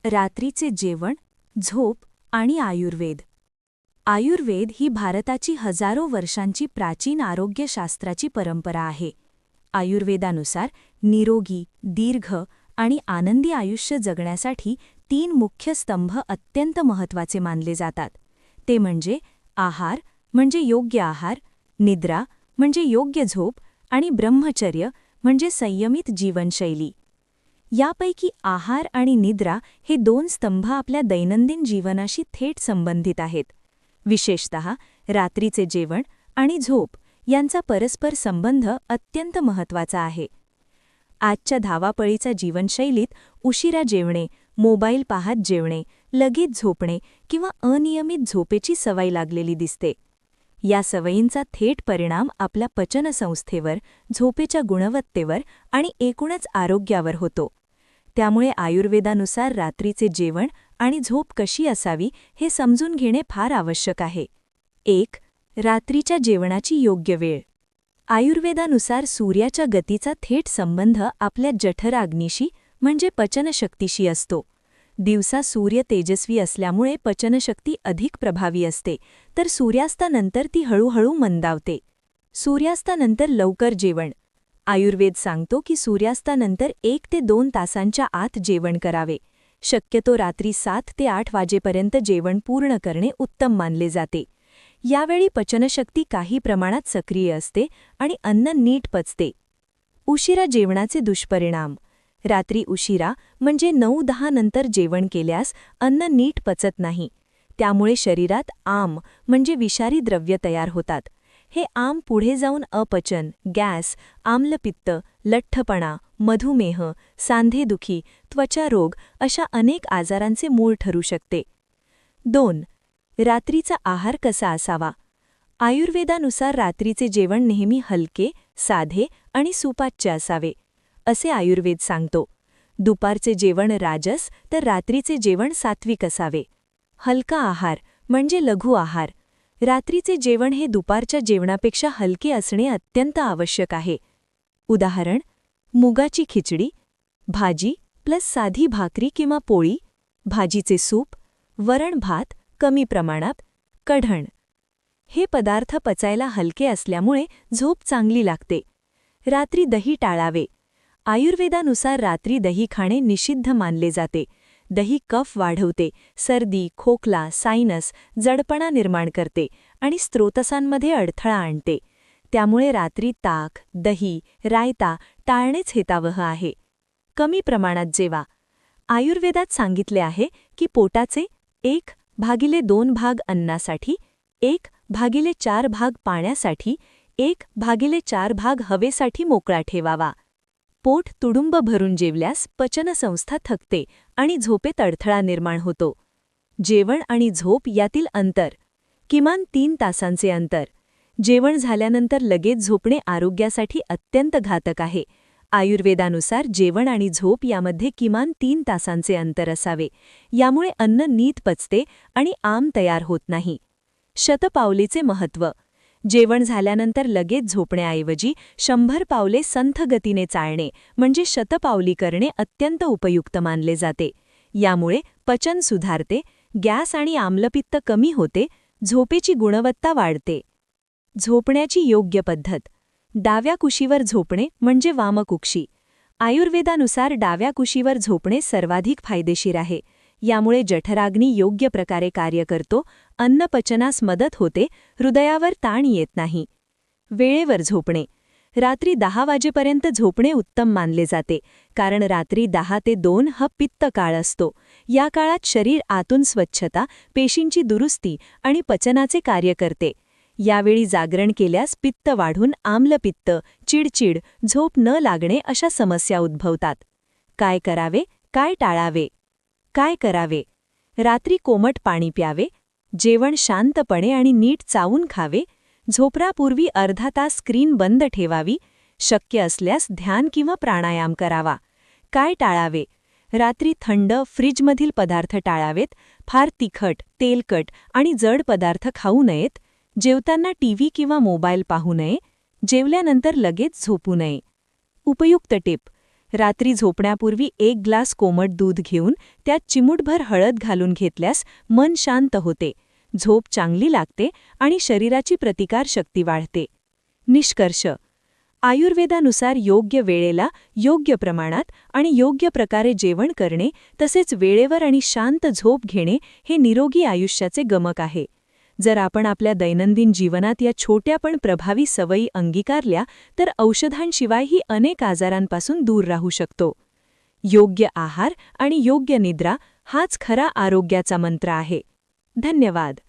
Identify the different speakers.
Speaker 1: रात्रीचे जेवण, झोप आणि आयुर्वेद. आयुर्वेद ही भारताची हजारो वर्षांची प्राचीन आरोग्यशास्त्राची परंपरा आहे. आयुर्वेदानुसार निरोगी, दीर्घ आणि आनंदी आयुष्य जगण्यासाठी 3 मुख्य स्तंभ अत्यंत महत्त्वाचे मानले जातात. ते म्हणजे आहार म्हणजे योग्य आहार, निद्रा म्हणजे योग्य झोप आणि ब्रह्मचर्य म्हणजे संयमित जीवनशैली. यापैकी आहार आणि निद्रा हे 2 स्तंभ आपल्या दैनंदिन जीवनाशी थेट संबंधित आहेत. विशेषतः रात्रीचे जेवण आणि झोप यांचा परस्पर संबंध अत्यंत महत्त्वाचा आहे. आजच्या धावापळीच्या जीवनशैलीत उशिरा जेवणे, मोबाईल पाहत जेवणे, लगेच झोपणे किंवा अनियमित झोपेची सवय लागलेली दिसते. या सवयींचा थेट परिणाम आपल्या पचनसंस्थेवर, झोपेच्या गुणवत्तेवर आणि एकूणच आरोग्यावर होतो. त्यामुळे आयुर्वेदानुसार रात्रीचे जेवण आणि झोप कशी असावी हे समजून घेणे फार आवश्यक आहे. 1. रात्रीच्या जेवणाची योग्य वेळ. आयुर्वेदानुसार सूर्याच्या गतीचा थेट संबंध आपल्या जठराग्नीशी म्हणजे पचनशक्तीशी असतो. दिवसा सूर्य तेजस्वी असल्यामुळे पचनशक्ती अधिक प्रभावी असते, तर सूर्यास्तानंतर ती हळूहळू मंदावते. सूर्यास्तानंतर लवकर जेवण. आयुर्वेद सांगतो की सूर्यास्तानंतर 1 ते 2 तासांच्या आत जेवण करावे. शक्यतो रात्री 7 ते 8 वाजेपर्यंत जेवण पूर्ण करणे उत्तम मानले जाते. यावेळी पचनशक्ती काही प्रमाणात सक्रिय असते आणि अन्न नीट पचते. उशिरा जेवणाचे दुष्परिणाम. रात्री उशिरा म्हणजे 9-10 नंतर जेवण केल्यास अन्न नीट पचत नाही. त्यामुळे शरीरात आम म्हणजे विषारी द्रव्य तयार होतात. हे आम पुढे जाऊन अपचन, गॅस, आम्लपित्त, लठ्ठपणा, मधुमेह, सांधेदुखी, त्वचारोग अशा अनेक आजारांचे मूळ ठरू शकते. 2. रात्रीचा आहार कसा असावा. आयुर्वेदानुसार रात्रीचे जेवण नेहमी हलके, साधे आणि सुपाच्य असावे, असे आयुर्वेद सांगतो. दुपारचे जेवण राजस तर रात्रीचे जेवण सात्विक असावे. हलका आहार म्हणजे लघु आहार. रात्रीचे जेवण हे दुपारच्या जेवणापेक्षा हलके असणे अत्यंत आवश्यक आहे. उदाहरण: मुगाची खिचडी, भाजी प्लस साधी भाकरी किंवा पोळी, भाजीचे सूप, वरण भात कमी प्रमाणात, कढण. हे पदार्थ पचायला हलके असल्यामुळे झोप चांगली लागते. रात्री दही टाळावे. आयुर्वेदानुसार रात्री दही खाणे निषिद्ध मानले जाते. दही कफ वाढवते, सर्दी, खोकला, सायनस, जडपणा निर्माण करते आणि स्त्रोतसांमध्ये अडथळा आणते. त्यामुळे रात्री ताक, दही, रायता टाळणेच हितावह आहे. कमी प्रमाणात जेवा. आयुर्वेदात सांगितले आहे की पोटाचे 1/2 भाग अन्नासाठी, 1/4 भाग पाण्यासाठी, 1/4 भाग हवेसाठी मोकळा ठेवावा. पोट तुडुंब भरून जेवल्यास पचनसंस्था थकते आणि झोपेत अडथळा निर्माण होतो. जेवण आणि झोप यातील अंतर. किमान 3 तासांचे अंतर. जेवण झाल्यानंतर लगेच झोपणे आरोग्यासाठी अत्यंत घातक आहे. आयुर्वेदानुसार जेवण आणि झोप यामध्ये किमान 3 तासांचे अंतर असावे. यामुळे अन्न नीट पचते आणि आम तयार होत नाही. शतपावलीचे महत्त्व. जेवण झाल्यानंतर लगेच झोपण्याऐवजी 100 पावले संथ गतीने चालणे म्हणजे शतपावली करणे अत्यंत उपयुक्त मानले जाते. यामुळे पचन सुधारते, गॅस आणि आम्लपित्त कमी होते, झोपेची गुणवत्ता वाढते. झोपण्याची योग्य पद्धत. डाव्या कुशीवर झोपणे म्हणजे वामकुक्षी. आयुर्वेदानुसार डाव्या कुशीवर झोपणे सर्वाधिक फायदेशीर आहे. यामुळे जठराग्नी योग्य प्रकारे कार्य करतो, अन्नपचनास मदत होते, हृदयावर ताण येत नाही. वेळेवर झोपणे. रात्री 10 वाजेपर्यंत झोपणे उत्तम मानले जाते, कारण रात्री 10 ते 2 हा पित्त काळ असतो. या काळात शरीर आतून स्वच्छता, पेशींची दुरुस्ती आणि पचनाचे कार्य करते. यावेळी जागरण केल्यास पित्त वाढून आम्लपित्त, चिडचिड, झोप न लागणे अशा समस्या उद्भवतात. काय करावे, काय टाळावे. काय करावे. रात्री कोमट पाणी प्यावे, जेवण शांतपणे आणि नीट चावून खावे, झोपण्यापूर्वी अर्धा तास स्क्रीन बंद ठेवावी, शक्य असल्यास ध्यान किंवा प्राणायाम करावा. काय टाळावे. रात्री थंड, फ्रीजमधील पदार्थ टाळावेत, फार तिखट, तेलकट आणि जड पदार्थ खाऊ नयेत, जेवताना टीव्ही किंवा मोबाईल पाहू नये, जेवल्यानंतर लगेच झोपू नये. उपयुक्त टिप. रात्री झोपण्यापूर्वी 1 ग्लास कोमट दूध घेऊन त्यात चिमूटभर हळद घालून घेतल्यास मन शांत होते, झोप चांगली लागते आणि शरीराची प्रतिकारशक्ती वाढते. निष्कर्ष: आयुर्वेदानुसार योग्य वेळेला, योग्य प्रमाणात आणि योग्य प्रकारे जेवण करणे तसेच वेळेवर आणि शांत झोप घेणे हे निरोगी आयुष्याचे गमक आहे. जर आपण आपल्या दैनंदिन जीवनात या छोट्या पण प्रभावी सवयी अंगीकारल्या तर औषधांशिवायही अनेक आजारांपासून दूर राहू शकतो. योग्य आहार आणि योग्य निद्रा हाच खरा आरोग्याचा मंत्र आहे. धन्यवाद.